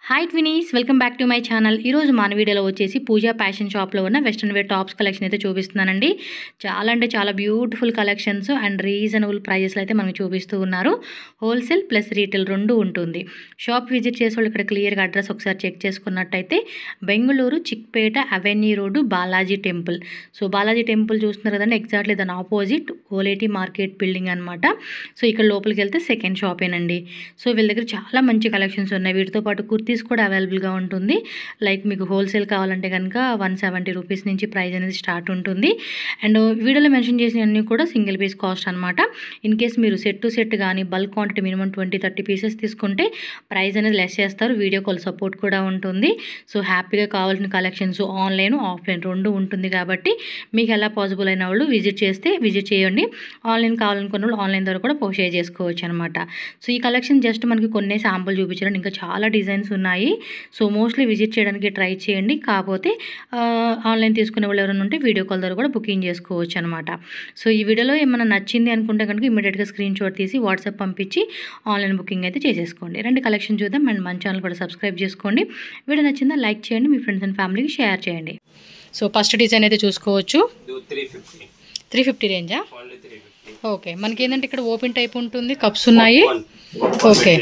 Hi twinnies, welcome back to my channel. ఈరోజు మన వీడియోలో వచ్చేసి పూజా ఫ్యాషన్ షాప్లో ఉన్న వెస్ట్రన్ వేర్ టాప్స్ కలెక్షన్ అయితే చూపిస్తున్నానండి. చాలా అంటే చాలా బ్యూటిఫుల్ కలెక్షన్స్ అండ్ రీజనబుల్ ప్రైజెస్లో అయితే మనకు చూపిస్తూ ఉన్నారు. హోల్సేల్ ప్లస్ రీటైల్ రెండు ఉంటుంది. షాప్ విజిట్ చేసే వాళ్ళు ఇక్కడ క్లియర్గా అడ్రస్ ఒకసారి చెక్ చేసుకున్నట్టయితే Bengaluru Chickpet avenue road Balaji temple. So Balaji temple చూస్తున్నారు కదండి, ఎగ్జాక్ట్లీ దాని ఆపోజిట్ ఓలేటి మార్కెట్ బిల్డింగ్ అనమాట. సో ఇక్కడ లోపలికి వెళ్తే సెకండ్ షాపేనండి. సో వీళ్ళ దగ్గర చాలా మంచి కలెక్షన్స్ ఉన్నాయి. వీటితో పాటు కుర్తీస్ కూడా అవైలబుల్గా ఉంటుంది. లైక్ మీకు హోల్సేల్ కావాలంటే కనుక 170 రూపీస్ నుంచి ప్రైస్ అనేది స్టార్ట్ ఉంటుంది. అండ్ వీడియోలో మెన్షన్ చేసినవన్నీ కూడా సింగిల్ పీస్ కాస్ట్ అనమాట. ఇన్ కేస్ మీరు సెట్ టు సెట్ కానీ బల్క్ క్వాంటిటీ మినిమం 20-30 పీసెస్ తీసుకుంటే ప్రైస్ అనేది లెస్ చేస్తారు. వీడియో కాల్ సపోర్ట్ కూడా ఉంటుంది. సో హ్యాపీగా కావాల్సిన కలెక్షన్స్ ఆన్లైన్ ఆఫ్లైన్ రెండు ఉంటుంది కాబట్టి మీకు ఎలా పాసిబుల్ అయిన వాళ్ళు విజిట్ చేయండి. ఆన్లైన్ కావాలనుకున్న వాళ్ళు ఆన్లైన్ ద్వారా కూడా పోస్ట్ చేసుకోవచ్చు అనమాట. సో ఈ కలెక్షన్ జస్ట్ మనకి కొన్ని శాంపుల్ చూపించడం, ఇంకా చాలా డిజైన్స్ ఉన్నాయి. సో మోస్ట్లీ విజిట్ చేయడానికి ట్రై చేయండి. కాకపోతే ఆన్లైన్ తీసుకునే వాళ్ళు ఎవరైనా ఉంటే వీడియో కాల్ ద్వారా కూడా బుకింగ్ చేసుకోవచ్చు అనమాట. సో ఈ వీడియోలో ఏమైనా నచ్చింది అనుకుంటే కనుక ఇమీడియట్గా స్క్రీన్ షాట్ తీసి వాట్సాప్ పంపించి ఆన్లైన్ బుకింగ్ అయితే చేసేసుకోండి. రెండు కలెక్షన్ చూద్దాం. అండ్ మన ఛానల్ కూడా సబ్స్క్రైబ్ చేసుకోండి. వీడియో నచ్చిందా లైక్ చేయండి, మీ ఫ్రెండ్స్ అండ్ ఫ్యామిలీకి షేర్ చేయండి. సో ఫస్ట్ డిజైన్ అయితే చూసుకోవచ్చు. 350 రేంజా? ఓకే, మనకి ఏంటంటే ఇక్కడ ఓపెన్ టైప్ ఉంటుంది, కప్స్ ఉన్నాయి. ఓకే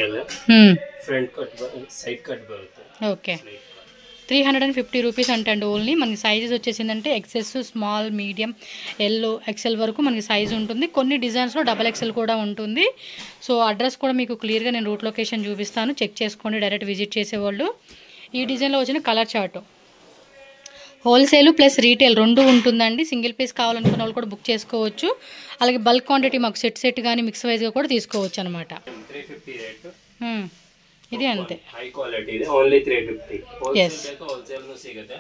ఓకే 350 రూపీస్ అంటండి ఓన్లీ. మనకి సైజెస్ వచ్చేసిందంటే ఎక్సెస్, స్మాల్, మీడియం, ఎల్లో, ఎక్సెల్ వరకు మనకి సైజ్ ఉంటుంది. కొన్ని డిజైన్స్లో డబల్ ఎక్సెల్ కూడా ఉంటుంది. సో అడ్రస్ కూడా మీకు క్లియర్గా నేను రూట్ లొకేషన్ చూపిస్తాను, చెక్ చేసుకోండి డైరెక్ట్ విజిట్ చేసేవాళ్ళు. ఈ డిజైన్లో వచ్చిన colour chart wholesale plus retail రెండు ఉంటుందండి. సింగిల్ పీస్ కావాలనుకున్న వాళ్ళు కూడా బుక్ చేసుకోవచ్చు. అలాగే బల్క్ క్వాంటిటీ మాకు సెట్ కానీ మిక్స్ వైజ్గా కూడా తీసుకోవచ్చు అనమాట. ఇది ಅಂತೆ ಹೈ ಕ್ವಾಲಿಟಿ ಇದೆ ಓನ್ಲಿ 350 ಹೋಲ್ಸೇಲ್ ಬೇಕಾ ಹೋಲ್ಸೇಲ್ ನು ಸಿಗುತ್ತೆ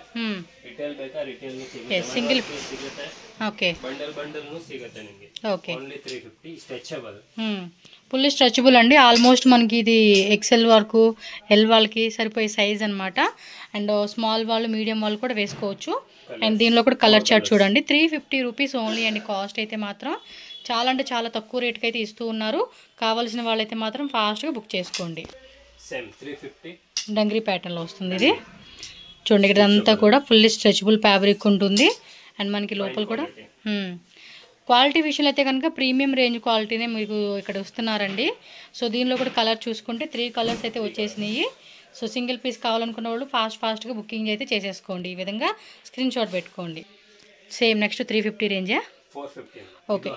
ರಿಟೇಲ್ ಬೇಕಾ ರಿಟೇಲ್ ನು ಸಿಗುತ್ತೆ ಸಿಂಗಲ್ ಪೀಸ್ ಸಿಗುತ್ತೆ ಓಕೆ ಬಂಡಲ್ ನು ಸಿಗುತ್ತೆ ನಿಮಗೆ okay only 350 stretchable fully stretchable అండి. ఆల్మోస్ట్ మనకి ఇది ఎక్సెల్ వరకు ఎల్ వాళ్ళకి సరిపోయే సైజ్ అనమాట. అండ్ స్మాల్ వాళ్ళు మీడియం వాళ్ళు కూడా వేసుకోవచ్చు. అండ్ దీనిలో కూడా కలర్ చార్ట్ చూడండి. 350 రూపీస్ ఓన్లీ అండి. కాస్ట్ అయితే మాత్రం చాలా అంటే చాలా తక్కువ రేట్కి అయితే ఇస్తూ ఉన్నారు. కావాల్సిన వాళ్ళైతే మాత్రం ఫాస్ట్గా బుక్ చేసుకోండి. డంగ్రీ ప్యాటర్న్లో వస్తుంది ఇది. చూడండి, ఇక్కడ అంతా కూడా ఫుల్లీ స్ట్రెచబుల్ ఫ్యాబ్రిక్ ఉంటుంది. అండ్ మనకి లోపల కూడా క్వాలిటీ విషయంలో అయితే కనుక ప్రీమియం రేంజ్ క్వాలిటీనే మీకు ఇక్కడ వస్తున్నారండి. సో దీనిలో కూడా కలర్ చూసుకుంటే 3 కలర్స్ అయితే వచ్చేసినాయి. సో సింగిల్ పీస్ కావాలనుకున్న వాళ్ళు ఫాస్ట్గా బుకింగ్ అయితే చేసేసుకోండి. ఈ విధంగా స్క్రీన్ షాట్ పెట్టుకోండి. సేమ్ నెక్స్ట్ 350 రేంజా? ఓకే,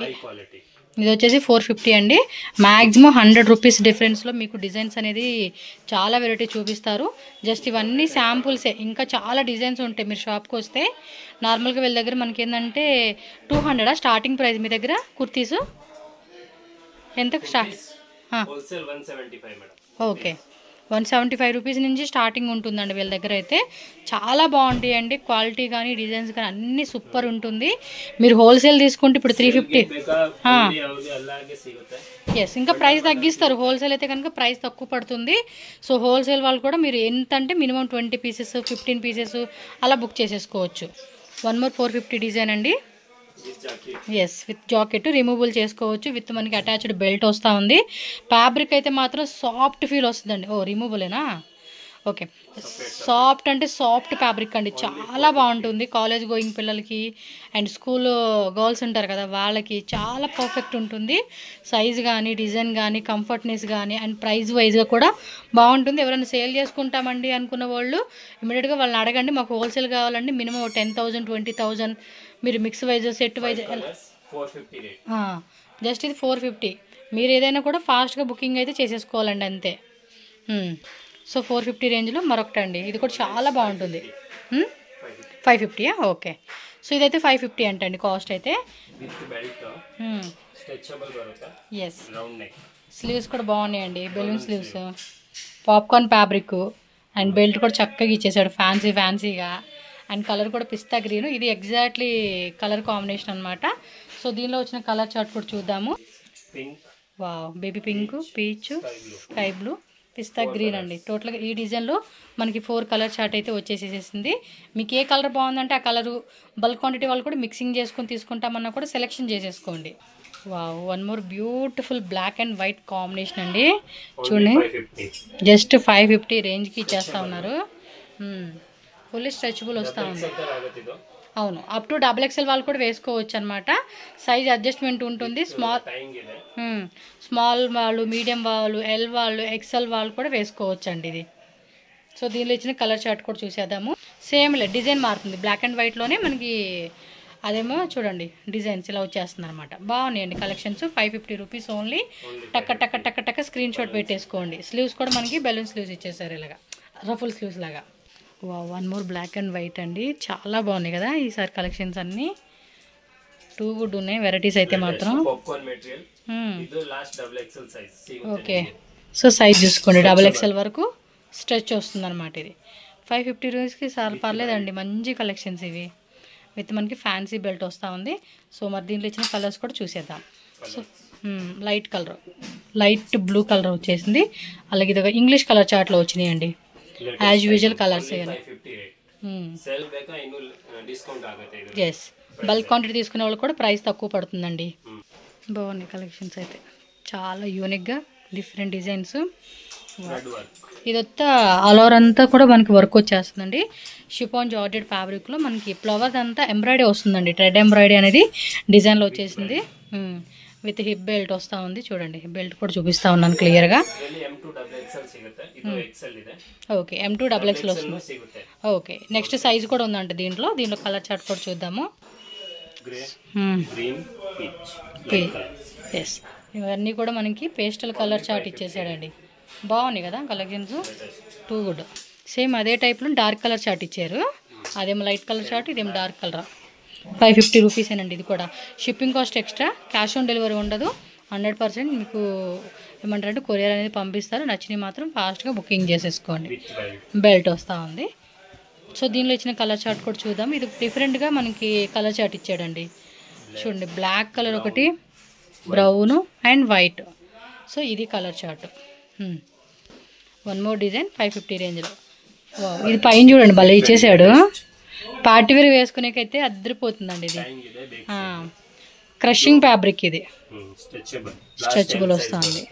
ఇది వచ్చేసి 450 అండి. మ్యాక్సిమం 100 రూపీస్ డిఫరెన్స్లో మీకు డిజైన్స్ అనేది చాలా వెరైటీ చూపిస్తారు. జస్ట్ ఇవన్నీ శాంపుల్సే, ఇంకా చాలా డిజైన్స్ ఉంటాయి. మీరు షాప్కి వస్తే నార్మల్గా వీళ్ళ దగ్గర మనకి ఏంటంటే 200 స్టార్టింగ్ ప్రైస్. మీ దగ్గర కుర్తీస్ ఎంత స్టార్ట్? ఓకే, 175 రూపీస్ నుంచి స్టార్టింగ్ ఉంటుందండి వీళ్ళ దగ్గర. అయితే చాలా బాగుంటాయండి, క్వాలిటీ కానీ డిజైన్స్ కానీ అన్నీ సూపర్ ఉంటుంది. మీరు హోల్సేల్ తీసుకుంటే ఇప్పుడు 350. ఎస్, ఇంకా ప్రైస్ తగ్గిస్తారు. హోల్సేల్ అయితే కనుక ప్రైస్ తక్కువ పడుతుంది. సో హోల్సేల్ వాళ్ళు కూడా మీరు ఎంత అంటే మినిమం 20 పీసెస్ 15 పీసెస్ అలా బుక్ చేసేసుకోవచ్చు. 1 మోర్ 450 డిజైన్ అండి. ఎస్, విత్ జాకెట్ రిమూవబుల్ చేసుకోవచ్చు. విత్ మనకి అటాచ్డ్ బెల్ట్ వస్తూ ఉంది. ఫ్యాబ్రిక్ అయితే మాత్రం సాఫ్ట్ ఫీల్ వస్తుందండి. ఓ రిమూవబులేనా? ఓకే, సాఫ్ట్ అంటే సాఫ్ట్ ఫ్యాబ్రిక్ అండి. చాలా బాగుంటుంది. కాలేజ్ గోయింగ్ పిల్లలకి అండ్ స్కూల్ గర్ల్స్ ఉంటారు కదా, వాళ్ళకి చాలా పర్ఫెక్ట్ ఉంటుంది. సైజ్ కానీ డిజైన్ కానీ కంఫర్ట్నెస్ కానీ అండ్ ప్రైస్ వైజ్గా కూడా బాగుంటుంది. ఎవరైనా సేల్ చేసుకుంటామండి అనుకున్న వాళ్ళు ఇమీడియట్గా వాళ్ళని అడగండి. మాకు హోల్సేల్ కావాలండి, మినిమం 10,000 20,000. మీరు mix wise set wise just ఇది 450. మీరు ఏదైనా కూడా ఫాస్ట్గా బుకింగ్ అయితే చేసేసుకోవాలండి అంతే. సో 450 రేంజ్లో మరొకటి అండి. ఇది కూడా చాలా బాగుంటుంది. 550. ఓకే, సో ఇదైతే 550 అంటండి కాస్ట్ అయితే. ఎస్, స్లీవ్స్ కూడా బాగున్నాయండి, balloon sleeves, popcorn fabric and belt కూడా చక్కగా ఇచ్చేసాడు ఫ్యాన్సీగా. అండ్ కలర్ కూడా పిస్తా గ్రీన్. ఇది ఎగ్జాక్ట్లీ కలర్ కాంబినేషన్ అనమాట. సో దీనిలో వచ్చిన కలర్ చార్ట్ కూడా చూద్దాము. Wow, baby pink, peach, sky blue, pista green అండి. టోటల్గా ఈ డిజైన్లో మనకి 4 కలర్ చార్ట్ అయితే వచ్చేసేసింది. మీకు ఏ కలర్ బాగుందంటే ఆ కలరు బల్క్ క్వాంటిటీ వాళ్ళు కూడా మిక్సింగ్ చేసుకొని తీసుకుంటామన్నా కూడా సెలెక్షన్ చేసేసుకోండి. Wow, one more beautiful black and white combination అండి. చూడండి, జస్ట్ 550 రేంజ్కి ఇచ్చేస్తా ఉన్నారు. ఫుల్లీ స్ట్రెచబుల్ వస్తూ ఉంది. అవును, అప్ టు XXL వాళ్ళు కూడా వేసుకోవచ్చు అనమాట. సైజ్ అడ్జస్ట్మెంట్ ఉంటుంది. స్మాల్ వాళ్ళు, మీడియం వాళ్ళు, ఎల్ వాళ్ళు, XL వాళ్ళు కూడా వేసుకోవచ్చు అండి ఇది. సో దీనిలో ఇచ్చిన కలర్ చార్ట్ కూడా చూసేద్దాము. సేమ్ డిజైన్ మారుతుంది, బ్లాక్ అండ్ వైట్లోనే మనకి. అదేమో చూడండి డిజైన్స్ ఇలా వచ్చేస్తుంది అనమాట. బాగున్నాయండి కలెక్షన్స్. 550 rupees only. టక్క టక్క టక్క టక్క స్క్రీన్ షాట్ పెట్టేసుకోండి. స్లీవ్స్ కూడా మనకి బెలూన్ స్లీవ్స్ ఇచ్చేసారు ఇలాగా, రఫుల్ స్లీవ్స్ లాగా. One more black and white అండి, చాలా బాగున్నాయి కదా ఈసారి కలెక్షన్స్ అన్నీ. టూ గుడ్ ఉన్నాయి వెరైటీస్ అయితే మాత్రం. ఓకే, సో సైజ్ చూసుకోండి, XXL వరకు స్ట్రెచ్ వస్తుంది అనమాట. ఇది 550 రూపీస్కి చాలా పర్లేదండి, మంచి కలెక్షన్స్ ఇవి. విత్ మనకి ఫ్యాన్సీ బెల్ట్ వస్తూ ఉంది. సో మరి దీంట్లో ఇచ్చిన కలర్స్ కూడా చూసేద్దాం. So light colour, light blue colour వచ్చేసింది. అలాగే ఇది ఇంగ్లీష్ కలర్ చార్ట్లో వచ్చినాయండి, as usual colours. Yes, bulk quantity తీసుకునే వాళ్ళు కూడా ప్రైస్ తక్కువ పడుతుందండి. బాగున్నాయి కలెక్షన్స్ అయితే, చాలా యూనిక్గా డిఫరెంట్ డిజైన్స్. ఇదంతా ఆల్ ఓవర్ అంతా కూడా మనకి వర్క్ వచ్చేస్తుందండి. షిఫాన్ జార్జెట్ ఫ్యాబ్రిక్లో మనకి ఫ్లవర్ అంతా ఎంబ్రాయిడరీ వస్తుందండి. థ్రెడ్ ఎంబ్రాయిడరీ అనేది డిజైన్లో వచ్చేసింది. విత్ హిప్ బెల్ట్ వస్తూ ఉంది. చూడండి, బెల్ట్ కూడా చూపిస్తా ఉన్నాను క్లియర్గా. ఓకే, M2 XXL వస్తుంది. ఓకే, నెక్స్ట్ సైజ్ కూడా ఉందంట దీంట్లో. కలర్ చార్ట్ కూడా చూద్దాము. ఎస్, ఇవన్నీ కూడా మనకి పేస్టల్ కలర్ చార్ట్ ఇచ్చేసాడండి. బాగున్నాయి కదా కలెక్షన్స్, టూ గుడ్. సేమ్ అదే టైప్లో డార్క్ కలర్ చార్ట్ ఇచ్చారు. అదేమో లైట్ కలర్ చార్ట్, ఇదేమో డార్క్ కలర్. 550 రూపీసేనండి ఇది కూడా. Shipping cost extra, cash on delivery ఉండదు. 100% మీకు ఏమంటారంటే కొరియర్ అనేది పంపిస్తారు. నచ్చినవి మాత్రం ఫాస్ట్గా బుకింగ్ చేసేసుకోండి. బెల్ట్ వస్తూ ఉంది. సో దీనిలో ఇచ్చిన కలర్ చార్ట్ కూడా చూద్దాం. ఇది డిఫరెంట్గా మనకి కలర్ చార్ట్ ఇచ్చాడండి. చూడండి, బ్లాక్ కలర్ ఒకటి, బ్రౌను అండ్ వైట్. సో ఇది colour chart. One more design 550 రేంజ్లో. ఇది పైన చూడండి భలే ఇచ్చేసాడు. పార్టీ వేర్ వేసుకునేకైతే అద్దరిపోతుందండి ఇది. క్రషింగ్ ఫ్యాబ్రిక్, ఇది స్ట్రెచబుల్ వస్తుంది.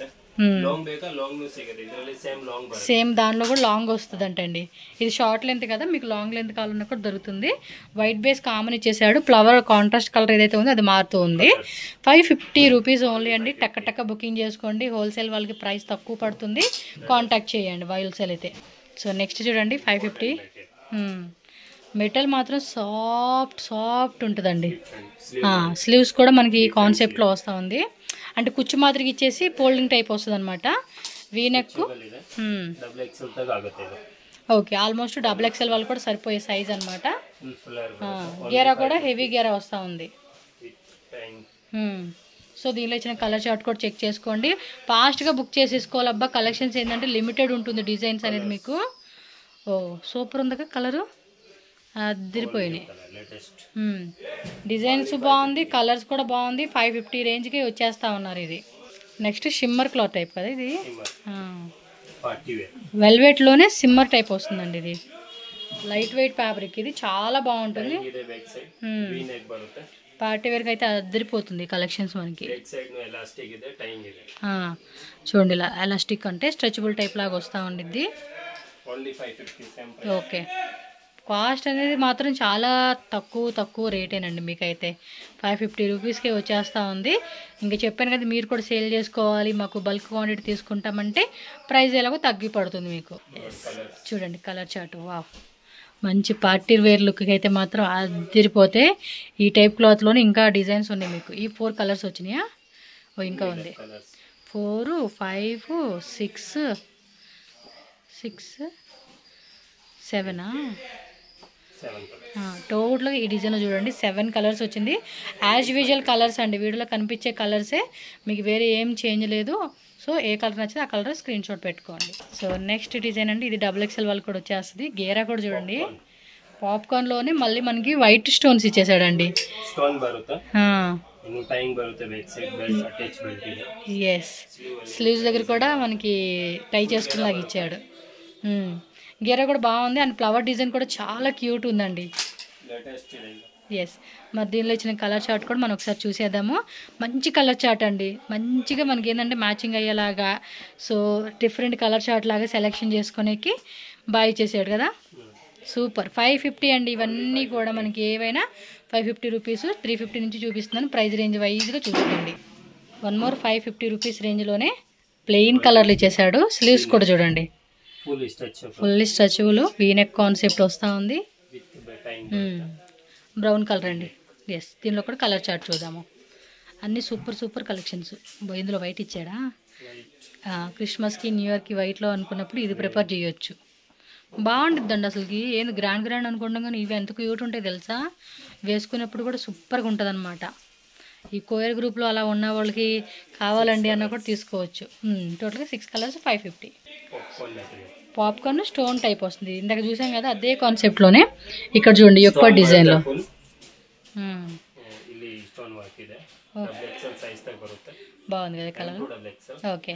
సేమ్ దానిలో కూడా లాంగ్ వస్తుంది అంటండి. ఇది షార్ట్ లెంత్ కదా, మీకు లాంగ్ లెంత్ కావాలన్నా కూడా దొరుకుతుంది. వైట్ బేస్ కామన్ ఇచ్చేసాడు. ఫ్లవర్ కాంట్రాస్ట్ కలర్ ఏదైతే ఉందో అది మారుతూ ఉంది. 550 రూపీస్ ఓన్లీ అండి. టక్క టక్క బుకింగ్ చేసుకోండి. హోల్సేల్ వాళ్ళకి ప్రైస్ తక్కువ పడుతుంది. కాంటాక్ట్ చేయండి హోల్సేల్ అయితే. సో నెక్స్ట్ చూడండి 550. మెటల్ మాత్రం సాఫ్ట్ ఉంటుందండి. స్లీవ్స్ కూడా మనకి ఈ కాన్సెప్ట్లో వస్తూ ఉంది. అంటే కుచ్చు మాదిరిగా ఇచ్చేసి ఫోల్డింగ్ టైప్ వస్తుంది అనమాట. వీనెక్. ఓకే, ఆల్మోస్ట్ XXL వాళ్ళు కూడా సరిపోయే సైజ్ అనమాట. గేరా కూడా హెవీ గేరా వస్తూ ఉంది. సో దీనిలో ఇచ్చిన కలర్ చార్ట్ కూడా చెక్ చేసుకోండి. ఫాస్ట్గా బుక్ చేసేసుకోవాలి. అబ్బా కలెక్షన్స్ ఏంటంటే లిమిటెడ్ ఉంటుంది డిజైన్స్ అనేది మీకు. ఓ సూపర్ ఉందిగా కలరు, అదిరిపోయినాయి. డిజైన్స్ బాగుంది, కలర్స్ కూడా బాగుంది. 550 రేంజ్కి వచ్చేస్తా ఉన్నారు. ఇది నెక్స్ట్ షిమ్మర్ క్లాత్ టైప్ కదా ఇది. వెల్వెట్లోనే సిమ్మర్ టైప్ వస్తుందండి. ఇది లైట్ వెయిట్ ఫ్యాబ్రిక్, ఇది చాలా బాగుంటుంది. పార్టీ వేర్కి అయితే అదిరిపోతుంది కలెక్షన్స్ మనకి. చూడండి, ఇలా ఎలాస్టిక్ అంటే స్ట్రెచబుల్ టైప్ లాగా వస్తూ ఉండిద్ది. ఓకే, కాస్ట్ అనేది మాత్రం చాలా తక్కువ రేటేనండి. మీకైతే 550 రూపీస్కే వచ్చేస్తూ ఉంది. ఇంకా చెప్పాను కదా, మీరు కూడా సేల్ చేసుకోవాలి, మాకు బల్క్ క్వాంటిటీ తీసుకుంటామంటే ప్రైస్ ఎలాగో తగ్గి పడుతుంది మీకు. చూడండి కలర్ చార్ట్, వావ్, మంచి పార్టీ వేర్ లుక్కి అయితే మాత్రం అదిరిపోతే. ఈ టైప్ క్లాత్లోనే ఇంకా డిజైన్స్ ఉన్నాయి మీకు. ఈ 4 కలర్స్ వచ్చినాయా? ఓ ఇంకా ఉంది. 4, 5, 6, 7. టోటల్గా ఈ డిజైన్లో చూడండి 7 కలర్స్ వచ్చింది. యాజ్ యూజువల్ కలర్స్ అండి, వీడియోలో కనిపించే కలర్సే, మీకు వేరే ఏం చేంజ్ లేదు. సో ఏ కలర్ నచ్చితే ఆ కలర్ స్క్రీన్ షాట్ పెట్టుకోండి. సో నెక్స్ట్ డిజైన్ అండి, ఇది XXL వాళ్ళు కూడా వచ్చేస్తుంది. గేరా కూడా చూడండి, పాప్కార్న్లోనే మళ్ళీ మనకి వైట్ స్టోన్స్ ఇచ్చేసాడండి. ఎస్, స్లీవ్స్ దగ్గర కూడా మనకి టై చేసుకునేలాగా ఇచ్చాడు. గేరా కూడా బాగుంది. అండ్ ఫ్లవర్ డిజైన్ కూడా చాలా క్యూట్ ఉందండి. ఎస్, మరి దీనిలో ఇచ్చిన కలర్ చార్ట్ కూడా మనం ఒకసారి చూసేద్దాము. మంచి కలర్ చార్ట్ అండి, మంచిగా మనకి ఏంటంటే మ్యాచింగ్ అయ్యేలాగా. సో డిఫరెంట్ కలర్ చార్ట్ లాగా సెలెక్షన్ చేసుకునేకి బాగా ఇచ్చేసాడు కదా. సూపర్. 550 అండి ఇవన్నీ కూడా మనకి ఏవైనా 550 రూపీస్. 350 నుంచి చూపిస్తున్నాను, ప్రైస్ రేంజ్ వైజ్గా చూసుకోండి. వన్ మోర్ 550 రూపీస్ రేంజ్లోనే ప్లెయిన్ కలర్లు ఇచ్చేసాడు. స్లీవ్స్ కూడా చూడండి ఫుల్ స్ట్రెచబుల్ వీనెక్ కాన్సెప్ట్ వస్తూ ఉంది. బ్రౌన్ కలర్ అండి. ఎస్, దీనిలో కూడా కలర్ చార్ట్ చూద్దాము. అన్నీ సూపర్ సూపర్ కలెక్షన్స్. ఇందులో వైట్ ఇచ్చాడా, క్రిస్మస్కి న్యూ ఇయర్కి వైట్లో అనుకున్నప్పుడు ఇది ప్రిఫర్ చేయొచ్చు. బాగుంటుందండి అసలుకి. ఏంది గ్రాండ్ గ్రాండ్ అనుకుంటాం కానీ ఇవి ఎంత క్యూట్ ఉంటాయి తెలుసా, వేసుకున్నప్పుడు కూడా సూపర్గా ఉంటుంది అనమాట. ఈ కోయర్ గ్రూప్లో అలా ఉన్న వాళ్ళకి కావాలండి అన్న కూడా తీసుకోవచ్చు. టోటల్గా 6 కలర్స్ 550. పాప్కార్న్ స్టోన్ టైప్ వస్తుంది, ఇందాక చూసాం కదా అదే కాన్సెప్ట్లోనే. ఇక్కడ చూడండి యొక్క డిజైన్లో బాగుంది కదా colour. Okay,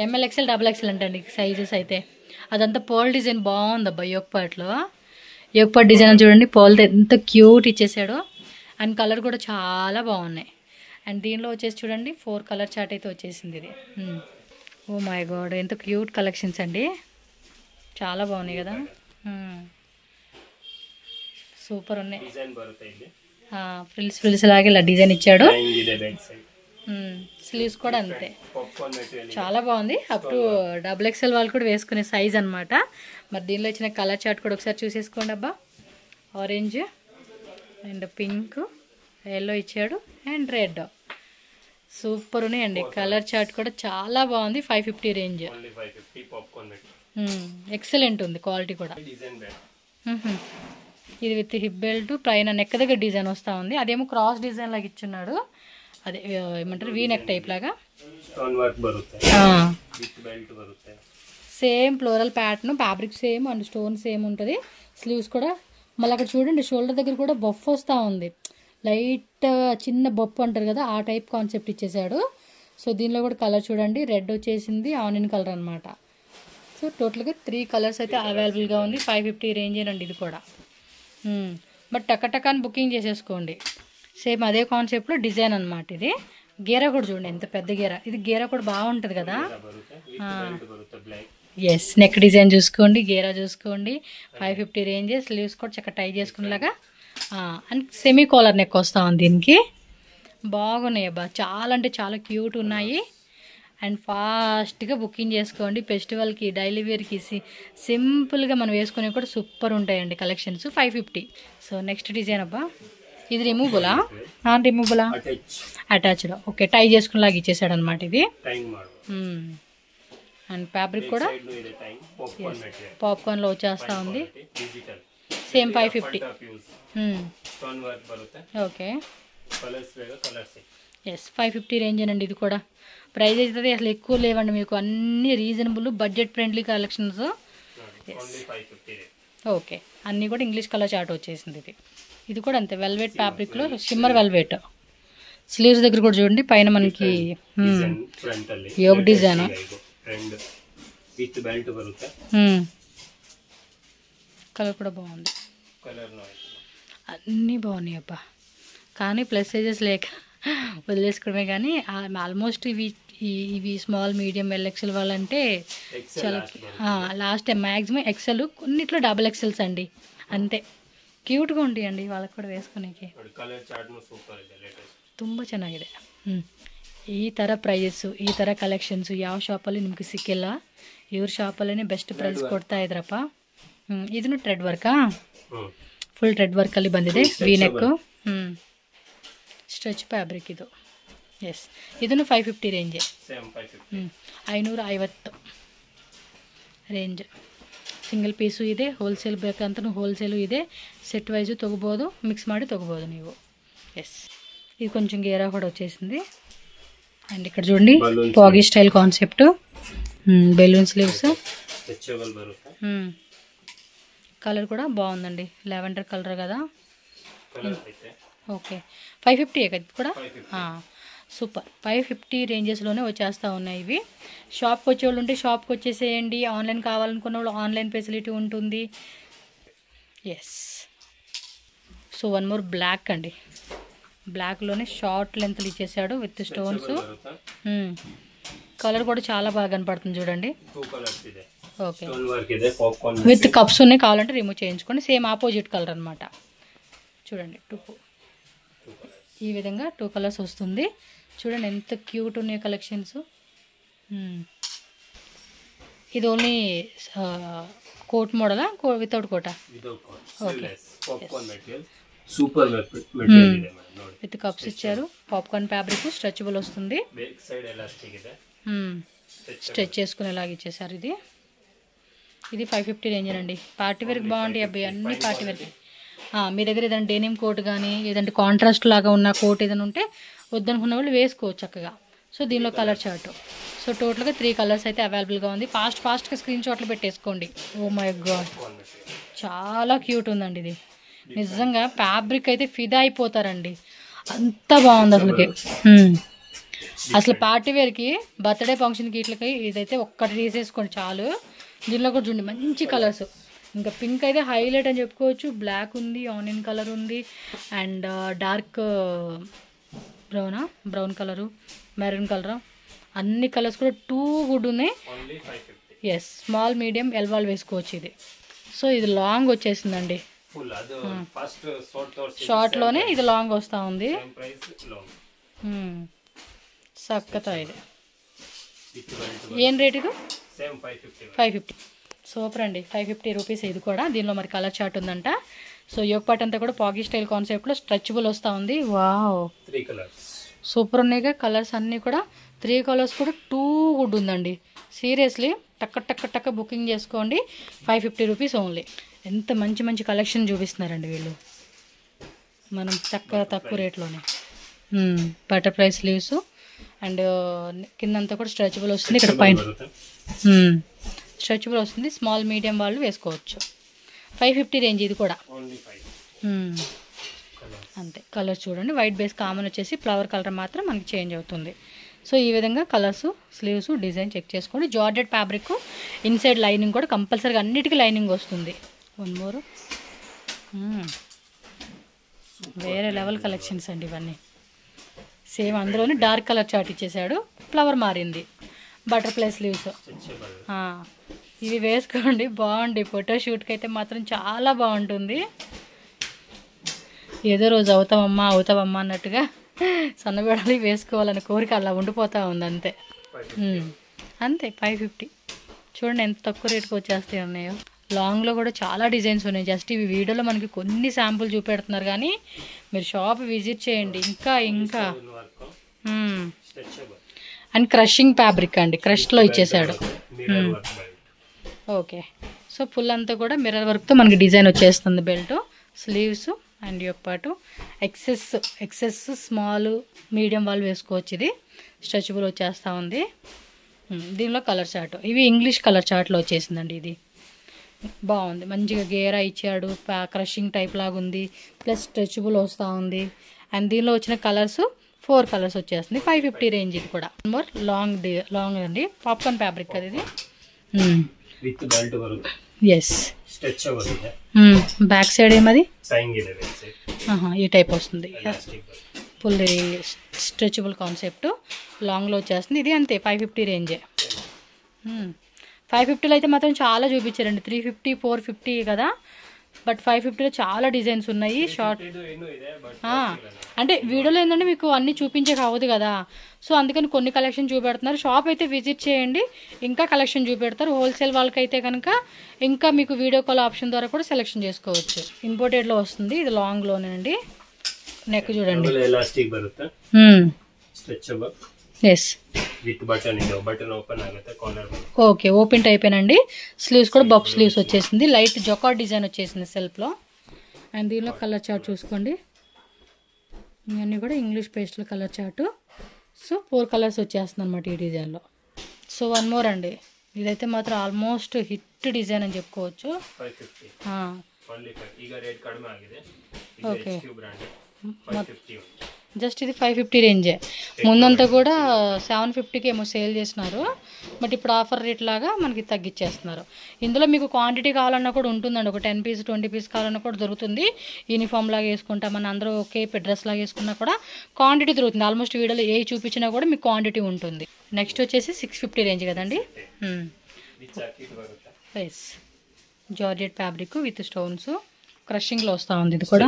ML XL XXL అంటండి సైజెస్ అయితే. అదంతా పోల్ డిజైన్ బాగుంది అబ్బా. యోగపాట్ డిజైన్ చూడండి, పోల్తో ఎంత క్యూట్ ఇచ్చేసాడో. అండ్ కలర్ కూడా చాలా బాగున్నాయి. అండ్ దీనిలో వచ్చేసి చూడండి 4 కలర్ చార్ట్ అయితే వచ్చేసింది ఇది. ఓ మై గాడ్, ఎంత క్యూట్ కలెక్షన్స్ అండి, చాలా బాగున్నాయి కదా. సూపర్ ఉన్నాయి. ఫ్రిల్స్ లాగా ఇలా డిజైన్ ఇచ్చాడు. స్లీవ్స్ కూడా అంతే, చాలా బాగుంది. అప్ టు XXL వాళ్ళు కూడా వేసుకునే సైజ్ అనమాట. మరి దీనిలో ఇచ్చిన కలర్ చార్ట్ కూడా ఒకసారి చూసేసుకోండి అబ్బా. ఆరెంజ్ అండ్ పింక్, ఎల్లో ఇచ్చాడు అండ్ రెడ్. సూపర్ ఉన్నాయండి. కలర్ చార్ట్ కూడా చాలా బాగుంది. 550 రేంజ్. ఎక్సలెంట్ ఉంది క్వాలిటీ కూడా. ఇది విత్ హిప్ బెల్ట్, పైన నెక్ దగ్గర డిజైన్ వస్తూ ఉంది. అదేమో క్రాస్ డిజైన్ లాగా ఇచ్చున్నాడు, అదే ఏమంటారు వీ నెక్ టైప్ లాగా. Same floral pattern, fabric same and stone same ఉంటుంది. స్లీవ్స్ కూడా మళ్ళీ అక్కడ చూడండి షోల్డర్ దగ్గర కూడా బఫ్ వస్తూ ఉంది, లైట్ చిన్న బొప్పు అంటారు కదా ఆ టైప్ కాన్సెప్ట్ ఇచ్చేసాడు. సో దీనిలో కూడా కలర్ చూడండి, రెడ్ వచ్చేసింది, ఆనియన్ కలర్ అనమాట. సో టోటల్గా 3 కలర్స్ అయితే అవైలబుల్గా ఉంది. 550 రేంజేనండి ఇది కూడా. బట్ టకటకాన్ని బుకింగ్ చేసేసుకోండి. సేమ్ అదే కాన్సెప్ట్లో డిజైన్ అనమాట ఇది. గేరా కూడా చూడండి ఎంత పెద్ద గేరా, ఇది గేరా కూడా బాగుంటుంది కదా. ఎస్, నెక్ డిజైన్ చూసుకోండి, గేరా చూసుకోండి. 550 రేంజ్. స్లీవ్స్ కూడా చక్కగా టై చేసుకునేలాగా అండ్ సెమీ కాలర్ నెక్ వస్తూ ఉంది దీనికి. బాగున్నాయి అబ్బా, చాలా అంటే చాలా క్యూట్ ఉన్నాయి. అండ్ ఫాస్ట్గా బుకింగ్ చేసుకోండి. ఫెస్టివల్కి డైలీ వేర్కి సింపుల్గా మనం వేసుకునే కూడా సూపర్ ఉంటాయండి కలెక్షన్స్. 550. సో నెక్స్ట్ డిజైన్ అబ్బా, ఇది రిమూవబులా, నాన్ రిమూవబులా, అటాచ్డ్. ఓకే, టై చేసుకునేలాగా ఇచ్చేసాడు అనమాట ఇది. అండ్ ఫ్యాబ్రిక్ కూడా పాప్కార్న్లో వచ్చేస్తూ ఉంది. సేమ్ 550. ఓకే, ఎస్ 550 రేంజ్ అండి ఇది కూడా. ప్రైస్ అయితే అసలు ఎక్కువ లేవండి మీకు, అన్ని reasonable budget friendly collections. Okay, అన్నీ కూడా ఇంగ్లీష్ కలర్ చార్ట్ వచ్చేసింది ఇది. ఇది కూడా అంతే వెల్వెట్ ఫ్యాబ్రిక్లో షిమ్మర్ వెల్వెట్. స్లీవ్స్ దగ్గర కూడా చూడండి, పైన మనకి యోగ్ డిజైన్, కలర్ కూడా బాగుంది. అన్నీ బాగున్నాయి అబ్బా, కానీ ప్లస్ సైజెస్ లేక వదిలేసుకోవడమే. కానీ ఆల్మోస్ట్ ఇవి స్మాల్ మీడియం XXL వాళ్ళంటే చాలా లాస్ట్ టైం మ్యాక్సిమం XL, కొన్నిట్లో XXLs అండి అంతే. ಕ್ಯೂಟ್గా ఉంటాయండి వాళ్ళకి ಕೂಡ వేసుకునేకి. ತುಂಬ ಚೆನ್ನಾಗಿದೆ. ಈ ಥರ ಪ್ರೈಸು ಈ ಥರ ಕಲೆಕ್ಷನ್ಸು ಯಾವ ಶಾಪಲ್ಲಿ ನಿಮಗೆ ಸಿಕ್ಕಿಲ್ಲ, ಇವ್ರ ಶಾಪಲ್ಲೇ ಬೆಸ್ಟ್ ಪ್ರೈಸ್ ಕೊಡ್ತಾ ಇದ್ರಪ್ಪ. ಇದನ್ನು ಥ್ರೆಡ್ ವರ್ಕಾ, ಫುಲ್ ಥ್ರೆಡ್ ವರ್ಕಲ್ಲಿ ಬಂದಿದೆ. ವಿ ನೆಕ್, ಸ್ಟ್ರೆಚ್ ಫ್ಯಾಬ್ರಿಕ್ ಇದು. ಎಸ್, ಇದನ್ನು 550 ರೇಂಜ್, 550 ರೇಂಜ್. ಸಿಂಗಲ್ ಪೀಸು ಇದೆ, ಹೋಲ್ಸೇಲ್ ಬೇಕಂತೂ ಹೋಲ್ಸೇಲು ಇದೆ, సెట్ వైజు తొగబోదు, మిక్స్ ಮಾಡಿ తొగబోదు ನೀವು. ఎస్, ఇది కొంచెం గేరా కూడా వచ్చేసింది. అండ్ ఇక్కడ చూడండి పాగి style concept, balloon sleeves. Colour కూడా బాగుందండి, లావెండర్ కలర్ కదా. ఓకే, 550 కదా కూడా. సూపర్, 550 రేంజెస్లోనే వచ్చేస్తూ ఉన్నాయి ఇవి. షాప్కి వచ్చేవాళ్ళు ఉంటే షాప్కి వచ్చేసేయండి, ఆన్లైన్ కావాలనుకున్న వాళ్ళు ఆన్లైన్ ఫెసిలిటీ ఉంటుంది. Yes, so one more black అండి, బ్లాక్లోనే షార్ట్ లెంత్లు ఇచ్చేసాడు విత్ స్టోన్స్. కలర్ కూడా చాలా బాగా కనపడుతుంది చూడండి. ఓకే, విత్ కప్స్ ఉన్నాయి, కావాలంటే రిమూవ్ చేయించుకోండి. సేమ్ ఆపోజిట్ కలర్ అనమాట. చూడండి ఈ విధంగా 2 కలర్స్ వస్తుంది. చూడండి ఎంత క్యూట్ ఉన్నాయి కలెక్షన్స్. ఇది ఓన్లీ కోట్ మోడలా, వితౌట్ కోటా? ఓకే, సూపర్ విత్ కప్స్ ఇచ్చారు. పాప్కార్న్ ఫ్యాబ్రిక్, స్ట్రెచబుల్ వస్తుంది, స్ట్రెచ్ చేసుకునేలాగా ఇచ్చేసారు. ఇది 550 రేంజ్ అండి. పార్టీ వేర్కి బాగుంటాయి అబ్బాయి, అన్ని పార్టీ వేర్కి. మీ దగ్గర ఏదైనా డెనిమ్ కోట్ కానీ లేదంటే కాంట్రాస్ట్ లాగా ఉన్న కోట్ ఏదైనా ఉంటే వద్దనుకున్న వాళ్ళు వేసుకోవచ్చు చక్కగా. సో దీనిలో కలర్ చార్ట్. సో టోటల్గా 3 కలర్స్ అయితే అవైలబుల్గా ఉంది. ఫాస్ట్గా స్క్రీన్ షాట్లు పెట్టేసుకోండి. ఓ మై గాడ్, చాలా క్యూట్ ఉందండి ఇది. నిజంగా ఫ్యాబ్రిక్ అయితే ఫిదా అయిపోతారండి, అంత బాగుంది అసలుకి. అసలు పార్టీ వేర్కి, బర్త్డే ఫంక్షన్కి ఇట్లకి ఇదైతే ఒక్కటి తీసేసుకోండి చాలు. దీనిలో కూడా చూడండి మంచి కలర్స్. ఇంకా పింక్ అయితే హైలైట్ అని చెప్పుకోవచ్చు. బ్లాక్ ఉంది, ఆనియన్ కలర్ ఉంది, and dark brown colour, maroon colour, అన్ని కలర్స్ కూడా టూ గుడ్ ఉన్నాయి. ఎస్, స్మాల్ మీడియం ఎల్ వాళ్ళు వేసుకోవచ్చు ఇది. సో ఇది లాంగ్ వచ్చేసిందండి, షార్ట్లోనే ఇది లాంగ్ వస్తూ ఉంది. సక్కత ఇది ఏం రేట్? ఇది 550. సూపర్ అండి, 550 రూపీస్ ఇది కూడా. దీనిలో మరి కలర్ చార్ట్ ఉందంట. సో యోగ్ పార్ట్ అంతా కూడా పాకీ స్టైల్ కాన్సెప్ట్లో స్ట్రెచబుల్ వస్తూ ఉంది. వావ్, సూపర్ ఉన్నాయిగా కలర్స్ అన్నీ కూడా. 3 కలర్స్ కూడా టూ గుడ్ ఉందండి. సీరియస్లీ టక్క బుకింగ్ చేసుకోండి. 550 రూపీస్ ఓన్లీ. ఎంత మంచి మంచి కలెక్షన్ చూపిస్తున్నారండి వీళ్ళు, మనం తక్కువ రేట్లోనే. బటర్ఫ్లై స్లీవ్స్ అండ్ కిందంతా కూడా స్ట్రెచబుల్ వస్తుంది. ఇక్కడ పైన స్ట్రెచబుల్ వస్తుంది. స్మాల్ మీడియం వాళ్ళు వేసుకోవచ్చు. 550 రేంజ్ ఇది కూడా. అంతే, కలర్ చూడండి. వైట్ బేస్ కామన్ వచ్చేసి ఫ్లవర్ కలర్ మాత్రం మనకి చేంజ్ అవుతుంది. సో ఈ విధంగా కలర్స్, స్లీవ్స్, డిజైన్ చెక్ చేసుకోండి. జార్జెట్ ఫ్యాబ్రిక్, ఇన్సైడ్ లైనింగ్ కూడా కంపల్సరీగా అన్నిటికీ లైనింగ్ వస్తుంది. వన్ మోర్, వేరే లెవెల్ కలెక్షన్స్ అండి ఇవన్నీ. సేమ్ అందులోనే డార్క్ కలర్ చార్ట్ ఇచ్చేసాడు, ఫ్లవర్ మారింది, బటర్ఫ్లై స్లీవ్స్. ఇవి వేసుకోండి, బాగుంది. ఫోటోషూట్కి అయితే మాత్రం చాలా బాగుంటుంది. ఏదో రోజు అవుతామమ్మా అన్నట్టుగా సన్నబెడాలి వేసుకోవాలని కోరిక అలా ఉండిపోతూ ఉంది. అంతే అంతే. 550 చూడండి ఎంత తక్కువ రేటుకి వచ్చేస్తాయి ఉన్నాయో. లాంగ్లో కూడా చాలా డిజైన్స్ ఉన్నాయి. జస్ట్ ఇవి వీడియోలో మనకి కొన్ని శాంపుల్ చూపెడుతున్నారు, కానీ మీరు షాప్ విజిట్ చేయండి. ఇంకా అండ్ క్రషింగ్ ఫ్యాబ్రిక్ అండి, క్రష్లో ఇచ్చేసాడు. ఓకే, సో ఫుల్ అంతా కూడా మిర్రర్ వర్క్తో మనకి డిజైన్ వచ్చేస్తుంది. బెల్ట్, స్లీవ్స్ అండ్ యొక్క పాటు ఎక్సెస్ స్మాల్ మీడియం వాళ్ళు వేసుకోవచ్చు. ఇది స్ట్రెచబుల్ వచ్చేస్తూ ఉంది. దీనిలో కలర్ చార్ట్, ఇవి ఇంగ్లీష్ కలర్ చార్ట్లో వచ్చేసిందండి. ఇది బాగుంది, మంచిగా గేరా ఇచ్చాడు, క్రషింగ్ టైప్ లాగా ఉంది, ప్లస్ స్ట్రెచబుల్ వస్తూ ఉంది. అండ్ దీనిలో వచ్చిన కలర్స్ 4 కలర్స్ వచ్చేస్తుంది. 550 రేంజ్ ఇది కూడా. మోర్ లాంగ్ అండి, పాప్కార్న్ ఫ్యాబ్రిక్ కదా ఇది. ఎస్, బ్యాక్ సైడ్ ఏమది ఈ టైప్ వస్తుంది. ఫుల్ స్ట్రెచబుల్ కాన్సెప్ట్, లాంగ్లో వచ్చేస్తుంది. ఇది అంతే 550 రేంజే. 550లో అయితే మాత్రం చాలా చూపించారండి. 350, 450 కదా, బట్ 550లో చాలా డిజైన్స్ ఉన్నాయి. షార్ట్ అంటే వీడియోలో ఏంటంటే మీకు అన్నీ చూపించే కావద్దు కదా, సో అందుకని కొన్ని కలెక్షన్ చూపెడుతున్నారు. షాప్ అయితే విజిట్ చేయండి, ఇంకా కలెక్షన్ చూపెడతారు. హోల్సేల్ వాళ్ళకైతే కనుక ఇంకా మీకు వీడియో కాల్ ఆప్షన్ ద్వారా కూడా సెలెక్షన్ చేసుకోవచ్చు. ఇంపోర్టెడ్లో వస్తుంది, ఇది లాంగ్లోనేనండి. నెక్ చూడండి, ఎస్ ఓకే, ఓపెన్ టైపేనండి. స్లీవ్స్ కూడా బఫ్ స్లీవ్స్ వచ్చేసింది. లైట్ జొకార్డ్ డిజైన్ వచ్చేసింది సెల్ఫ్లో. అండ్ దీనిలో కలర్ చార్ట్ చూసుకోండి, ఇవన్నీ కూడా ఇంగ్లీష్ పేస్ట్లో కలర్ చార్ట్. సో 4 కలర్స్ వచ్చేస్తుంది అనమాట ఈ డిజైన్లో. సో వన్ మోర్ అండి, ఇదైతే మాత్రం ఆల్మోస్ట్ హిట్ డిజైన్ అని చెప్పుకోవచ్చు. ఓకే, జస్ట్ ఇది 550 రేంజే. ముందంతా కూడా 750కి ఏమో సేల్ చేసినారు, బట్ ఇప్పుడు ఆఫర్ రేట్ లాగా మనకి తగ్గించేస్తున్నారు. ఇందులో మీకు క్వాంటిటీ కావాలన్నా కూడా ఉంటుందండి. ఒక 10 పీస్ 20 పీస్ కావాలన్నా కూడా దొరుకుతుంది. యూనిఫామ్ లాగా వేసుకుంటాం మన అందరూ ఒకే డ్రెస్ లాగా వేసుకున్నా కూడా క్వాంటిటీ దొరుకుతుంది. ఆల్మోస్ట్ వీడియోలో ఏ చూపించినా కూడా మీకు క్వాంటిటీ ఉంటుంది. నెక్స్ట్ వచ్చేసి 650 రేంజ్ కదండి. Yes, georgette fabric with stones, క్రషింగ్లో వస్తూ ఉంది. ఇది కూడా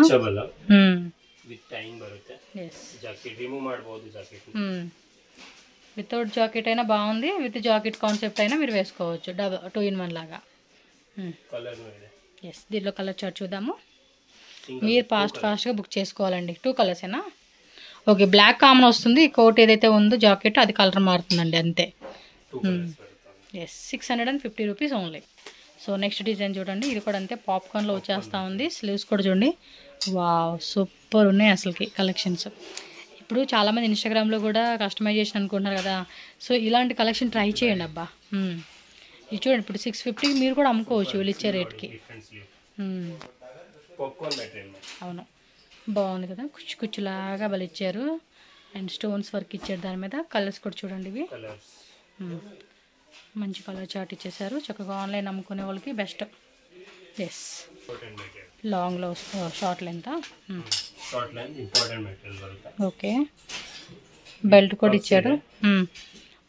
వితౌట్ జాకెట్ అయినా బాగుంది, విత్ జాకెట్ కాన్సెప్ట్ అయినా మీరు వేసుకోవచ్చు. 2 in 1 లాగా. ఎస్, దీంట్లో కలర్ చార్ట్ చూద్దాము. మీరు ఫాస్ట్గా బుక్ చేసుకోవాలండి. 2 కలర్సేనా? ఓకే, బ్లాక్ కామన్ వస్తుంది. కోట్ ఏదైతే ఉందో జాకెట్ అది కలర్ మారుతుందండి, అంతే. Yes, 650 rupees only. So next design చూడండి. ఇది కూడా అంతే, పాప్కార్న్లో వచ్చేస్తూ ఉంది. స్లీవ్స్ కూడా చూడండి. వావ్, సూపర్ ఉన్నాయి అసలుకి కలెక్షన్స్. ఇప్పుడు చాలామంది ఇన్స్టాగ్రామ్లో కూడా కస్టమైజేషన్ అనుకుంటున్నారు కదా, సో ఇలాంటి కలెక్షన్ ట్రై చేయండి అబ్బా. ఇది చూడండి, ఇప్పుడు 650 మీరు కూడా అమ్ముకోవచ్చు వీళ్ళు ఇచ్చే రేట్కి. అవును, బాగుంది కదా, కుచ్చు కుచ్చులాగా వాళ్ళు ఇచ్చారు. అండ్ స్టోన్స్ వర్క్ ఇచ్చారు దాని మీద. కలర్స్ కూడా చూడండి, ఇవి మంచి కలర్ చార్ట్ ఇచ్చేసారు. చక్కగా ఆన్లైన్ అమ్ముకునే వాళ్ళకి బెస్ట్. ఎస్, లాంగ్లో షార్ట్ లెంత్. ఓకే, బెల్ట్ కూడా ఇచ్చాడు.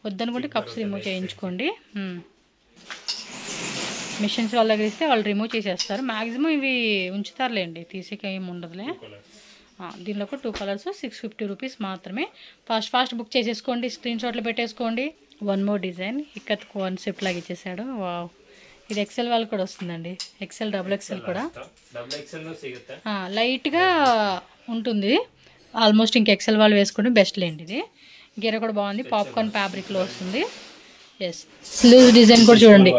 వద్దనుకుంటే కప్స్ రిమూవ్ చేయించుకోండి. మిషన్స్ వాళ్ళ దగ్గర ఇస్తే వాళ్ళు రిమూవ్ చేసేస్తారు. మ్యాక్సిమం ఇవి ఉంచుతారులేండి, తీసేకి ఏమి ఉండదులే. దీనిలో కూడా 2 కలర్స్, 650 రూపీస్ మాత్రమే. ఫాస్ట్ బుక్ చేసేసుకోండి, స్క్రీన్ షాట్లు పెట్టేసుకోండి. 1 మోర్ డిజైన్, ఇక్కత్ కాన్సెప్ట్ లాగా ఇచ్చేసాడు. వావ్, ఇది ఎక్సెల్ వాళ్ళు కూడా వస్తుందండి. ఎక్సెల్, డబుల్ ఎక్సెల్ కూడా లైట్గా ఉంటుంది. ఆల్మోస్ట్ ఇంక ఎక్సెల్ వాళ్ళు వేసుకుంటే బెస్ట్ లేండి. ఇది గీర కూడా బాగుంది, పాప్కార్న్ ఫ్యాబ్రిక్లో వస్తుంది. ఎస్, స్లీవ్ డిజైన్ కూడా చూడండి,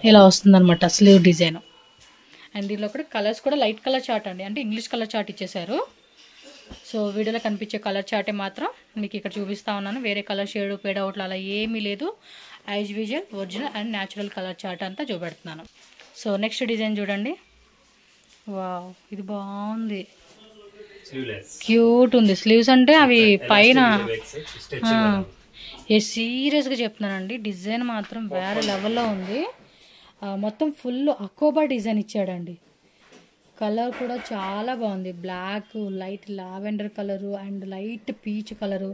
ఇలా వస్తుంది అనమాట స్లీవ్ డిజైన్. అండ్ దీనిలో కూడా కలర్స్ కూడా లైట్ కలర్ చార్ట్ అండి, అంటే ఇంగ్లీష్ కలర్ చార్ట్ ఇచ్చేసారు. సో వీడియోలో కనిపించే కలర్ చార్టే మాత్రం మీకు ఇక్కడ చూపిస్తూ ఉన్నాను. వేరే కలర్ షేడ్ పేడ్ అవుట్లు అలా ఏమీ లేదు. As usual original and natural colour chart అంతా చూపెడుతున్నాను. సో నెక్స్ట్ డిజైన్ చూడండి. వావ్, ఇది బాగుంది, క్యూట్ ఉంది. స్లీవ్స్ అంటే అవి పైన సీరియస్గా చెప్తున్నానండి, డిజైన్ మాత్రం వేరే లెవెల్లో ఉంది. మొత్తం ఫుల్ అకోబా డిజైన్ ఇచ్చాడండి. కలర్ కూడా చాలా బాగుంది, black, light lavender colour and light peach colour.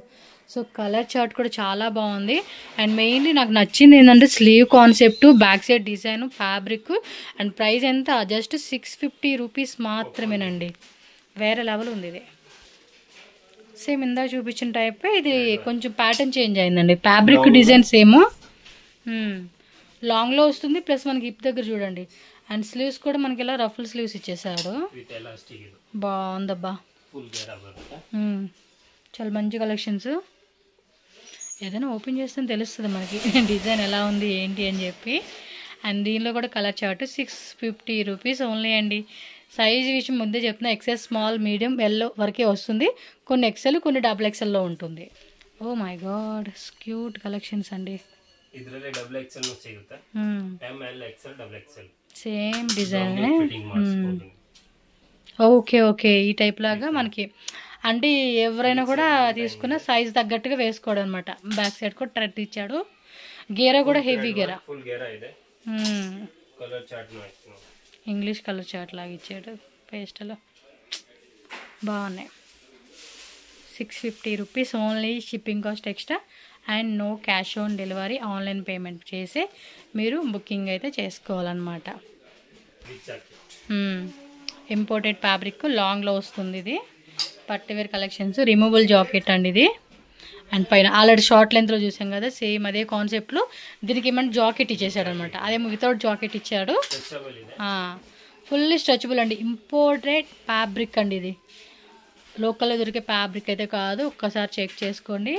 So colour chart కూడా చాలా బాగుంది. అండ్ మెయిన్లీ నాకు నచ్చింది ఏంటంటే sleeve concept, back side design, fabric. And price ఎంత, జస్ట్ 650 రూపీస్ మాత్రమేనండి. వేరే లెవెల్ ఉంది ఇది. సేమ్ ఇందాక చూపించిన టైప్, ఇది కొంచెం ప్యాటర్న్ చేంజ్ అయిందండి. ఫ్యాబ్రిక్ డిజైన్ సేమ్, లాంగ్లో వస్తుంది. ప్లస్ మనకి హిప్ దగ్గర చూడండి. అండ్ స్లీవ్స్ కూడా మనకి ఇలా రఫుల్ స్లీవ్స్ ఇచ్చేసాడు. బాగుందబ్బా, చాలా మంచి కలెక్షన్స్. ఏదైనా ఓపెన్ చేస్తే తెలుస్తుంది మనకి డిజైన్ ఎలా ఉంది ఏంటి అని చెప్పి. అండ్ దీనిలో కూడా కలర్ చార్ట్ 650 రూపీస్ ఓన్లీ అండి. సైజ్ విషయం ముందే చెప్తున్నా, ఎక్సెల్, స్మాల్, మీడియం, ఎల్లో వరకే వస్తుంది. కొన్ని ఎక్సెల్, కొన్ని డబుల్ ఎక్సెల్లో ఉంటుంది. Oh my god, cute collections అండి. Same design. ఓకే ఓకే, ఈ టైప్ లాగా మనకి అంటే ఎవరైనా కూడా తీసుకున్న సైజ్ తగ్గట్టుగా వేసుకోవడం అనమాట. బ్యాక్ సైడ్ కూడా థ్రెడ్ ఇచ్చాడు. గేరా కూడా హెవీ గేరా, ఇంగ్లీష్ కలర్ చార్ట్ లాగా ఇచ్చాడు. పేస్టలో బాగున్నాయి. 650 rupees only, shipping cost extra. And no cash on delivery, online payment చేసి మీరు బుకింగ్ అయితే చేసుకోవాలన్నమాట. ఇంపోర్టెడ్ ఫ్యాబ్రిక్, లాంగ్లో వస్తుంది. ఇది పట్టువేర్ కలెక్షన్స్, రిమూవబుల్ జాకెట్ అండి ఇది. అండ్ పైన ఆల్రెడీ షార్ట్ లెంత్లో చూసాం కదా, సేమ్ అదే కాన్సెప్ట్లో దీనికి ఏమంటే జాకెట్ ఇచ్చేసాడు అనమాట. అదేమో వితౌట్ జాకెట్ ఇచ్చాడు. ఫుల్లీ స్ట్రెచబుల్ అండి, ఇంపోర్టెడ్ ఫ్యాబ్రిక్ అండి. ఇది లోకల్లో దొరికే ఫ్యాబ్రిక్ అయితే కాదు, ఒక్కసారి చెక్ చేసుకోండి.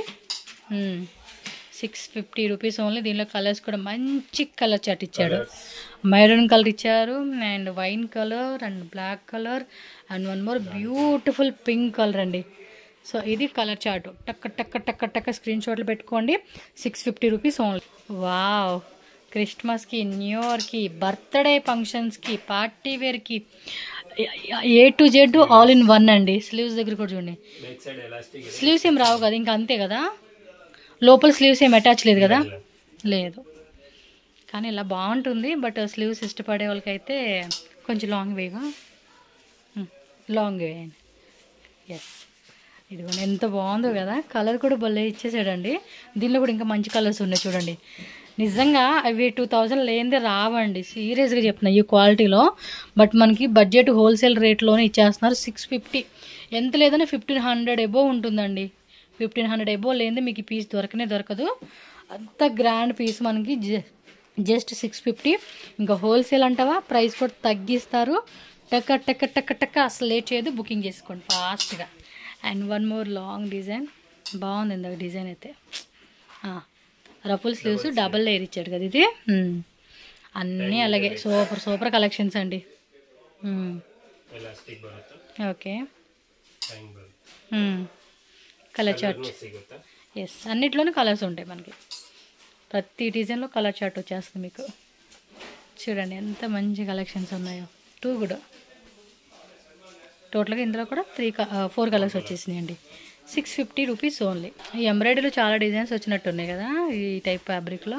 650 రూపీస్ ఓన్లీ. దీనిలో కలర్స్ కూడా మంచి కలర్ చార్ట్ ఇచ్చాడు. మెరూన్ కలర్ ఇచ్చారు, and wine colour, and black colour, and 1 more beautiful pink colour అండి. సో ఇది కలర్ చార్ట్. టక్క టక్క టక్క టక్క స్క్రీన్ షాట్లు పెట్టుకోండి. 650 రూపీస్ ఓన్లీ. వావ్, క్రిస్మస్కి, న్యూ ఇయర్కి, బర్త్డే ఫంక్షన్స్కి, పార్టీ వేర్కి A to Z all in one అండి. స్లీవ్స్ దగ్గర కూడా చూడండి, బ్యాక్ సైడ్ ఎలాస్టిక్ స్లీవ్స్ ఏం రావు కదా, ఇంకా అంతే కదా, లోపల స్లీవ్స్ ఏం అటాచ్ లేదు కదా, లేదు. కానీ ఇలా బాగుంటుంది. బట్ స్లీవ్స్ ఇష్టపడే వాళ్ళకైతే కొంచెం లాంగ్ వేయండి. ఎస్, ఇదిగోండి ఎంత బాగుందో కదా, కలర్ కూడా భలే ఇచ్చేసాడండి. దీనిలో కూడా ఇంకా మంచి కలర్స్ ఉన్నాయి చూడండి. నిజంగా అవి 2000 లేనిదే రావండి, సీరియస్గా చెప్తున్నా ఈ క్వాలిటీలో. బట్ మనకి బడ్జెట్ హోల్సేల్ రేట్లోనే ఇచ్చేస్తున్నారు. 650, ఎంత లేదన్నా 1500 ఎబోవ్ ఉంటుందండి. 1500 ఎబోవ్ లేనిదే మీకు ఈ పీస్ దొరకదు. అంత గ్రాండ్ పీస్ మనకి జస్ట్ 650. ఇంకా హోల్సేల్ అంటావా, ప్రైస్ కూడా తగ్గిస్తారు. టక్క టక్క టక్క టక్క అసలు లేట్ చేయదు, బుకింగ్ చేసుకోండి ఫాస్ట్గా. And one more long design బాగుంది. ఇందాక డిజైన్ అయితే రఫుల్ స్లీవ్స్ డబల్ లేయర్ ఇచ్చాడు కదా ఇది. అన్నీ అలాగే సూపర్ కలెక్షన్స్ అండి. Okay, colour chart. ఎస్, అన్నిట్లోనూ కలర్స్ ఉంటాయి మనకి. ప్రతి డిజైన్లో కలర్ చార్ట్ వచ్చేస్తుంది మీకు. చూడండి ఎంత మంచి కలెక్షన్స్ ఉన్నాయో. 2 కూడా టోటల్గా ఇందులో కూడా 4 కలర్స్ వచ్చేసినాయండి. 650 rupees only. ఈ ఎంబ్రాయిడరీలో చాలా డిజైన్స్ వచ్చినట్టు ఉన్నాయి కదా ఈ టైప్ ఫ్యాబ్రిక్లో.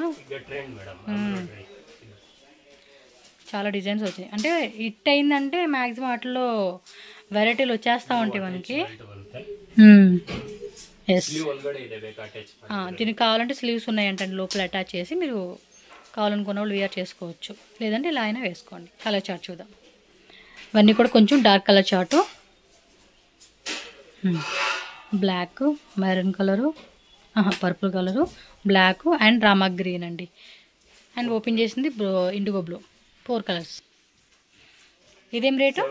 చాలా డిజైన్స్ వచ్చినాయి. అంటే హిట్ అయిందంటే మ్యాక్సిమం వాటిలో వెరైటీలు వచ్చేస్తూ ఉంటాయి మనకి. ఎస్, దీనికి కావాలంటే స్లీవ్స్ ఉన్నాయంటే లోపల అటాచ్ చేసి మీరు కావాలనుకున్న వాళ్ళు వేర్ చేసుకోవచ్చు. లేదంటే ఇలా అయినా వేసుకోండి. కలర్ చార్ట్ చూద్దాం. ఇవన్నీ కూడా కొంచెం dark colour chart. Black, maroon colour, purple colour, black and రామా గ్రీన్ అండి. అండ్ ఓపెన్ చేసింది ఇండిగో బ్లూ. 4 కలర్స్. ఇదేం రేటు?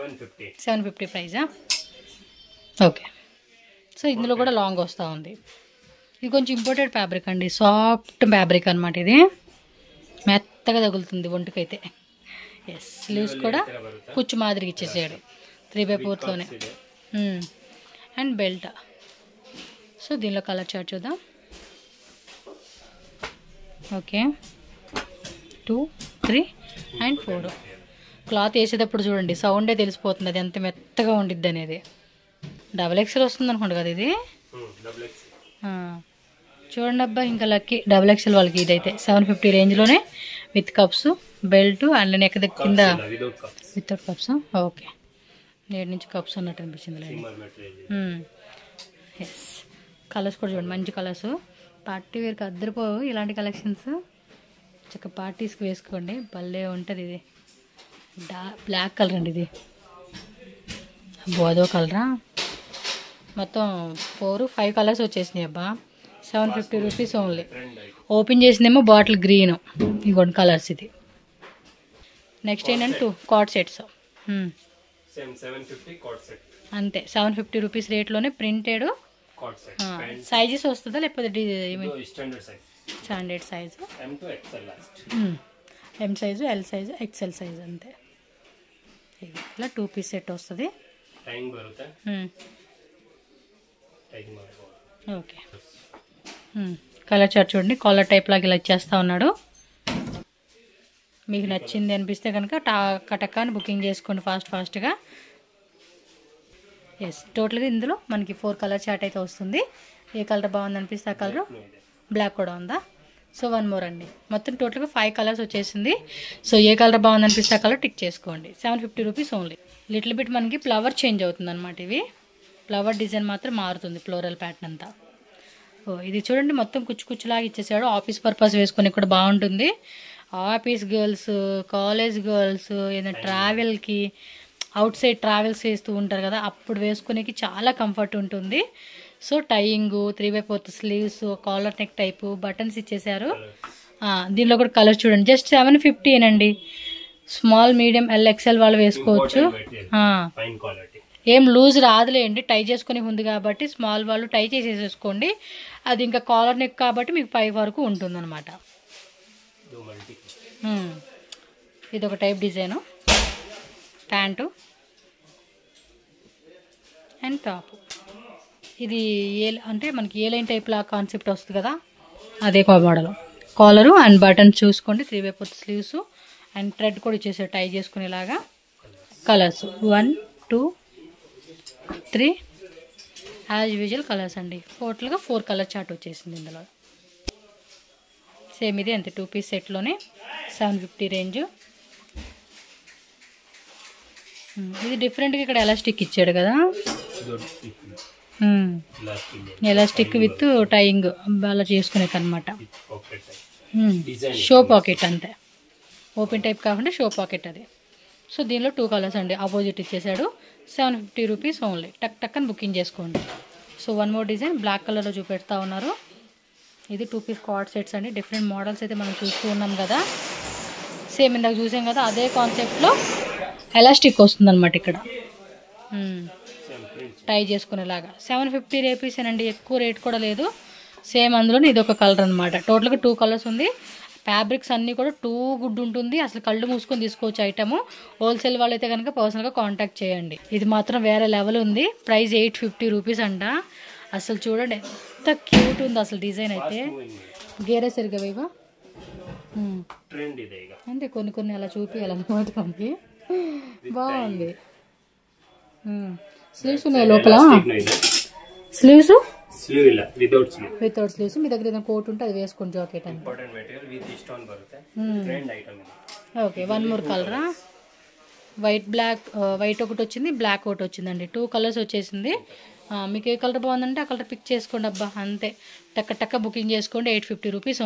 750 ప్రైజా? ఓకే. సో ఇందులో కూడా లాంగ్ వస్తూ ఉంది. ఇది కొంచెం ఇంపోర్టెడ్ ఫ్యాబ్రిక్ అండి, సాఫ్ట్ ఫ్యాబ్రిక్ అనమాట. ఇది మెత్తగా తగులుతుంది ఒంటికైతే. ఎస్, స్లీవ్స్ కూడా కుచ్చు మాదిరిగా ఇచ్చేసాడు 3/4లోనే. And belt. సో దీనిలో కలర్ చార్ట్ చూద్దాం. Okay, 2, 3 and 4. క్లాత్ వేసేటప్పుడు చూడండి సౌండే తెలిసిపోతుంది అది ఎంత మెత్తగా ఉండిద్ది అనేది. XXL వస్తుంది అనుకోండి కదా ఇది. చూడండి అబ్బా, ఇంకా లక్కీ XXL వాళ్ళకి ఇదైతే 750 రేంజ్లోనే with cups, belt and neck కింద వితౌట్ కప్స్. ఓకే, 7 నుంచి కప్స్ ఉన్నట్టు అనిపించింది. ఎస్, కలర్స్ కూడా చూడండి మంచి కలర్స్. పార్టీ వేర్కి అద్దరిపోవు ఇలాంటి కలెక్షన్స్. చక్కగా పార్టీస్కి వేసుకోండి, భలే ఉంటుంది. ఇది బ్లాక్ కలర్ అండి. ఇది బోదో కలరా. మొత్తం 4, 5 కలర్స్ వచ్చేసినాయి అబ్బా. 750 రూపీస్ ఓన్లీ. ఓపెన్ చేసిందేమో బాటిల్ గ్రీన్. ఇంకోటి కలర్స్ ఇది. నెక్స్ట్ ఏంటంటే 2 కార్డ్ సెట్స్. అంతే 750 రూపీస్ రేట్లోనే ప్రింటెడ్. సైజెస్ వస్తుందా లేకపోతే standard size? M size, L size, XL size అంతే. ఇలా 2 పీస్ సెట్ వస్తుంది. ఓకే, కలర్ చార్ట్ చూడండి. కాలర్ టైప్ లాగా ఇలా ఇచ్చేస్తా ఉన్నాడు. మీకు నచ్చింది అనిపిస్తే కనుక టకాని బుకింగ్ చేసుకోండి ఫాస్ట్గా. ఎస్, టోటల్గా ఇందులో మనకి 4 కలర్ చార్ట్ అయితే వస్తుంది. ఏ కలర్ బాగుంది అనిపిస్తే ఆ కలరు. బ్లాక్ కూడా ఉందా? సో 1 మోర్ అండి. మొత్తం టోటల్గా 5 కలర్స్ వచ్చేసింది. సో ఏ కలర్ బాగుంది అనిపిస్తే ఆ కలర్ టిక్ చేసుకోండి. 750 రూపీస్ ఓన్లీ. లిటిల్ బిట్ మనకి ఫ్లవర్ చేంజ్ అవుతుంది అనమాట. ఇవి ఫ్లవర్ డిజైన్ మాత్రం మారుతుంది, ఫ్లోరల్ ప్యాటర్న్ అంతా. ఇది చూడండి మొత్తం కుచ్చులాగా ఇచ్చేసాడు. ఆఫీస్ పర్పస్ వేసుకొని కూడా బాగుంటుంది. ఆఫీస్ గర్ల్స్, కాలేజ్ గర్ల్స్, ఏదైనా ట్రావెల్కి అవుట్ సైడ్ ట్రావెల్స్ చేస్తూ ఉంటారు కదా, అప్పుడు వేసుకునేకి చాలా కంఫర్ట్ ఉంటుంది. So tying, 3/4 sleeves, collar neck type, buttons ఇచ్చేసారు. దీనిలో కూడా కలర్ చూడండి. జస్ట్ 750 ఏనండి. స్మాల్, మీడియం, LXL వాళ్ళు వేసుకోవచ్చు. ఏం లూజ్ రాదులేండి, టై చేసుకుని ఉంది కాబట్టి స్మాల్ వాళ్ళు టై చేసేసుకోండి. అది ఇంకా కాలర్ నెక్ కాబట్టి మీకు 5 వరకు ఉంటుందన్నమాట. ఇది ఒక type design. Pant and top. ఇది అంటే మనకి ఏ లైన్ టైప్ లా కాన్సెప్ట్ వస్తుంది కదా, అదే మోడల్. కాలరు అండ్ బటన్ చూసుకోండి. 3/4 స్లీవ్స్ అండ్ థ్రెడ్ కూడా ఇచ్చేసారు టై చేసుకునేలాగా. కలర్స్ 1 2 3 యాజ్ యూజువల్ కలర్స్ అండి. టోటల్గా 4 కలర్ చార్ట్ వచ్చేసింది ఇందులో. సేమ్ ఇది అంతే 2 పీస్ సెట్లోనే 750 రేంజ్. ఇది డిఫరెంట్గా ఇక్కడ ఎలాస్టిక్ ఇచ్చాడు కదా, ఎలాస్టిక్ విత్ టైయింగ్ అలా చేసుకునేది అనమాట. షో పాకెట్ అంతే, ఓపెన్ టైప్ కాకుండా షో పాకెట్ అది. సో దీనిలో 2 కలర్స్ అండి, ఆపోజిట్ ఇచ్చేసాడు. 750 రూపీస్ ఓన్లీ. టక్ టక్ అని బుకింగ్ చేసుకోండి. సో 1 మోర్ డిజైన్ బ్లాక్ కలర్లో చూపెడతా ఉన్నారు. ఇది 2 పీస్ కార్డ్ సెట్స్ అండి. డిఫరెంట్ మోడల్స్ అయితే మనం చూస్తూ ఉన్నాం కదా, సేమ్ ఇందాక చూసాం కదా అదే కాన్సెప్ట్లో ఎలాస్టిక్ వస్తుంది అనమాట ఇక్కడ టై చేసుకునేలాగా. 750 రూపీస్ అండి, ఎక్కువ రేట్ కూడా లేదు. సేమ్ అందులోనే ఇది ఒక కలర్ అనమాట. టోటల్గా 2 కలర్స్ ఉంది. ఫ్యాబ్రిక్స్ అన్నీ కూడా 2 గుడ్ ఉంటుంది. అసలు కళ్ళు మూసుకొని తీసుకోవచ్చు ఐటమ్. హోల్సేల్ వాళ్ళైతే కనుక పర్సనల్గా కాంటాక్ట్ చేయండి. ఇది మాత్రం వేరే లెవెల్ ఉంది. ప్రైస్ 850 రూపీస్ అంట. అసలు చూడండి ఎంత క్యూట్ ఉంది అసలు డిజైన్ అయితే. గేరే సరిగా ఇవా అంటే కొన్ని అలా చూపించాలన్నమాట మనకి. బాగుంది. స్లీవ్స్ ఉన్నాయి లోపల, స్లీవ్స్ వితౌట్ స్లీవ్స్. మీ దగ్గర ఏదైనా కోట్ ఉంటే అది వేసుకోండి, జాకెట్ అని. ఓకే 1 మోర్ కలరా, వైట్ ఒకటి వచ్చింది, బ్లాక్ ఒకటి వచ్చిందండి. 2 కలర్స్ వచ్చేసింది. మీకు ఏ కలర్ బాగుందంటే ఆ కలర్ పిక్ చేసుకోండి. అబ్బా అంతే, టక్క టక్క బుకింగ్ చేసుకోండి. 850 రూపీస్.